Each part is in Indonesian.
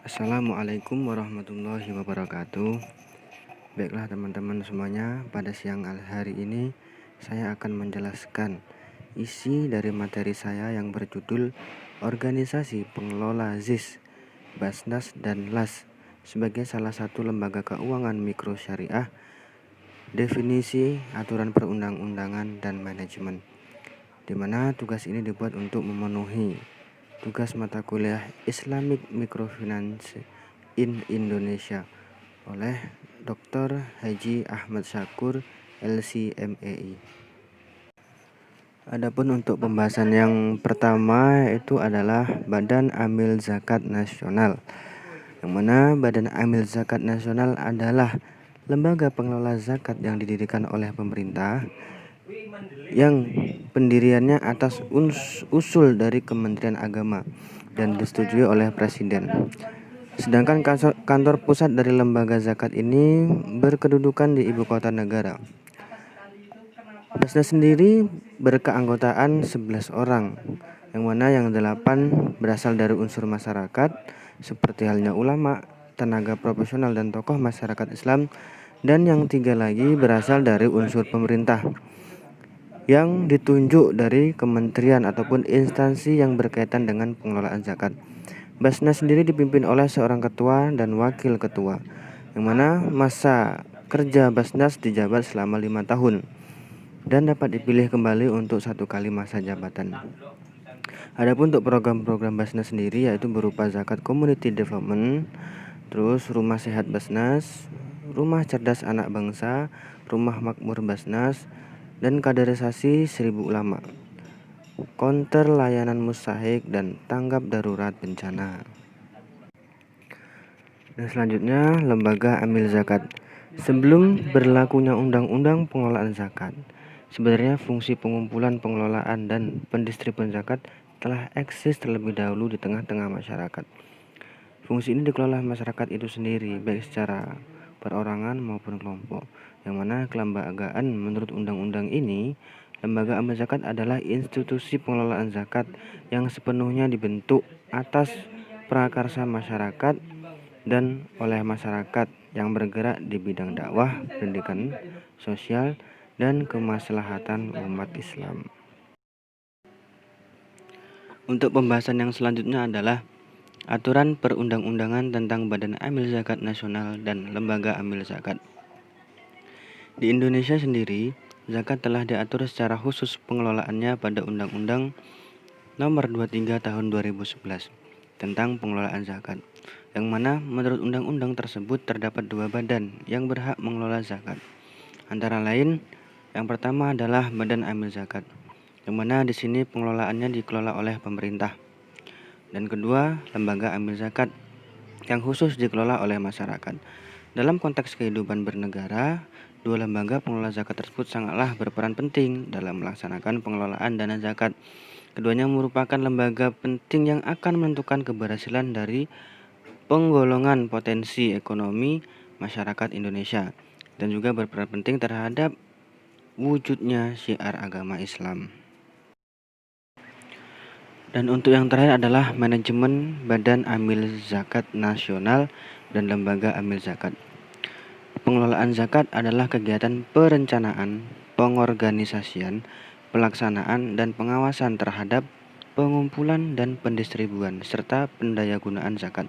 Assalamualaikum warahmatullahi wabarakatuh. Baiklah teman-teman semuanya, pada siang hari ini saya akan menjelaskan isi dari materi saya yang berjudul Organisasi Pengelola ZIS, Basnas dan LAS sebagai salah satu lembaga keuangan mikro syariah, definisi, aturan perundang-undangan dan manajemen, di mana tugas ini dibuat untuk memenuhi tugas mata kuliah Islamic Microfinance in Indonesia oleh Dr. Haji Ahmad Syakur, LC.MEI. Adapun untuk pembahasan yang pertama itu adalah Badan Amil Zakat Nasional, yang mana Badan Amil Zakat Nasional adalah lembaga pengelola zakat yang didirikan oleh pemerintah, yang pendiriannya atas usul dari Kementerian Agama dan disetujui oleh Presiden. Sedangkan kantor pusat dari lembaga zakat ini berkedudukan di ibu kota negara. Basnas sendiri berkeanggotaan 11 orang, yang mana yang 8 berasal dari unsur masyarakat seperti halnya ulama, tenaga profesional dan tokoh masyarakat Islam, dan yang 3 lagi berasal dari unsur pemerintah yang ditunjuk dari kementerian ataupun instansi yang berkaitan dengan pengelolaan zakat. Basnas sendiri dipimpin oleh seorang ketua dan wakil ketua, yang mana masa kerja Basnas dijabat selama 5 tahun dan dapat dipilih kembali untuk 1 kali masa jabatan. Adapun untuk program-program Basnas sendiri yaitu berupa zakat community development, terus rumah sehat Basnas, rumah cerdas anak bangsa, rumah makmur Basnas, dan kaderisasi 1000 ulama, konter layanan mustahik, dan tanggap darurat bencana. Dan selanjutnya, Lembaga Amil Zakat. Sebelum berlakunya Undang-Undang Pengelolaan Zakat, sebenarnya fungsi pengumpulan, pengelolaan, dan pendistribusian zakat telah eksis terlebih dahulu di tengah-tengah masyarakat. Fungsi ini dikelola masyarakat itu sendiri, baik secara perorangan maupun kelompok, yang mana kelembagaan menurut undang-undang ini, Lembaga Amil Zakat adalah institusi pengelolaan zakat yang sepenuhnya dibentuk atas prakarsa masyarakat dan oleh masyarakat yang bergerak di bidang dakwah, pendidikan, sosial, dan kemaslahatan umat Islam. Untuk pembahasan yang selanjutnya adalah Aturan Perundang-undangan tentang Badan Amil Zakat Nasional dan Lembaga Amil Zakat. Di Indonesia sendiri, zakat telah diatur secara khusus pengelolaannya pada Undang-Undang Nomor 23 Tahun 2011 tentang pengelolaan zakat, yang mana menurut undang-undang tersebut terdapat 2 badan yang berhak mengelola zakat. Antara lain, yang pertama adalah Badan Amil Zakat, yang mana di sini pengelolaannya dikelola oleh pemerintah. Dan kedua, Lembaga Amil Zakat yang khusus dikelola oleh masyarakat. Dalam konteks kehidupan bernegara, 2 lembaga pengelola zakat tersebut sangatlah berperan penting dalam melaksanakan pengelolaan dana zakat. Keduanya merupakan lembaga penting yang akan menentukan keberhasilan dari penggolongan potensi ekonomi masyarakat Indonesia dan juga berperan penting terhadap wujudnya syiar agama Islam. Dan untuk yang terakhir adalah manajemen Badan Amil Zakat Nasional dan Lembaga Amil Zakat. Pengelolaan zakat adalah kegiatan perencanaan, pengorganisasian, pelaksanaan, dan pengawasan terhadap pengumpulan dan pendistribuan serta pendayagunaan zakat.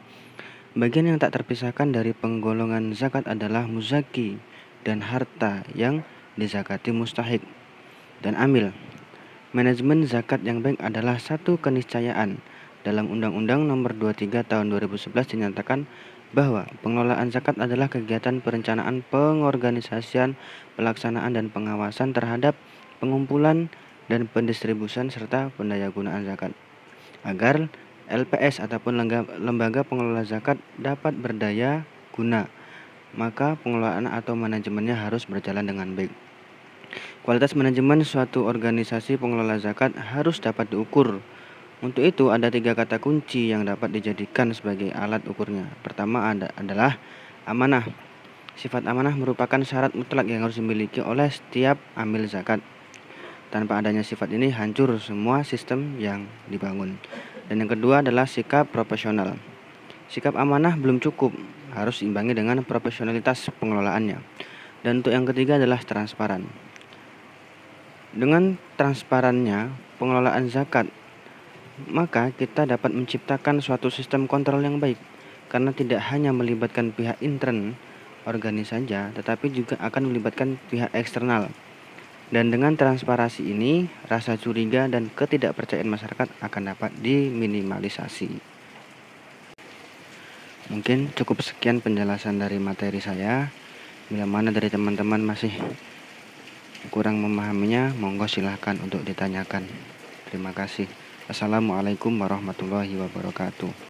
Bagian yang tak terpisahkan dari penggolongan zakat adalah muzaki dan harta yang dizakati mustahik dan amil. Manajemen zakat yang baik adalah satu keniscayaan. Dalam Undang-Undang Nomor 23 Tahun 2011 dinyatakan bahwa pengelolaan zakat adalah kegiatan perencanaan, pengorganisasian, pelaksanaan, dan pengawasan terhadap pengumpulan dan pendistribusian serta pendayagunaan zakat. Agar LPS ataupun lembaga pengelola zakat dapat berdaya guna, maka pengelolaan atau manajemennya harus berjalan dengan baik. Kualitas manajemen suatu organisasi pengelola zakat harus dapat diukur. Untuk itu ada 3 kata kunci yang dapat dijadikan sebagai alat ukurnya. Pertama adalah amanah. Sifat amanah merupakan syarat mutlak yang harus dimiliki oleh setiap amil zakat. Tanpa adanya sifat ini hancur semua sistem yang dibangun. Dan yang kedua adalah sikap profesional. Sikap amanah belum cukup, harus diimbangi dengan profesionalitas pengelolaannya. Dan untuk yang ketiga adalah transparan. Dengan transparannya pengelolaan zakat, maka kita dapat menciptakan suatu sistem kontrol yang baik, karena tidak hanya melibatkan pihak intern organisasi saja, tetapi juga akan melibatkan pihak eksternal. Dan dengan transparansi ini, rasa curiga dan ketidakpercayaan masyarakat akan dapat diminimalisasi. Mungkin cukup sekian penjelasan dari materi saya. Bila mana dari teman-teman masih kurang memahaminya, monggo silahkan untuk ditanyakan. Terima kasih. Assalamualaikum warahmatullahi wabarakatuh.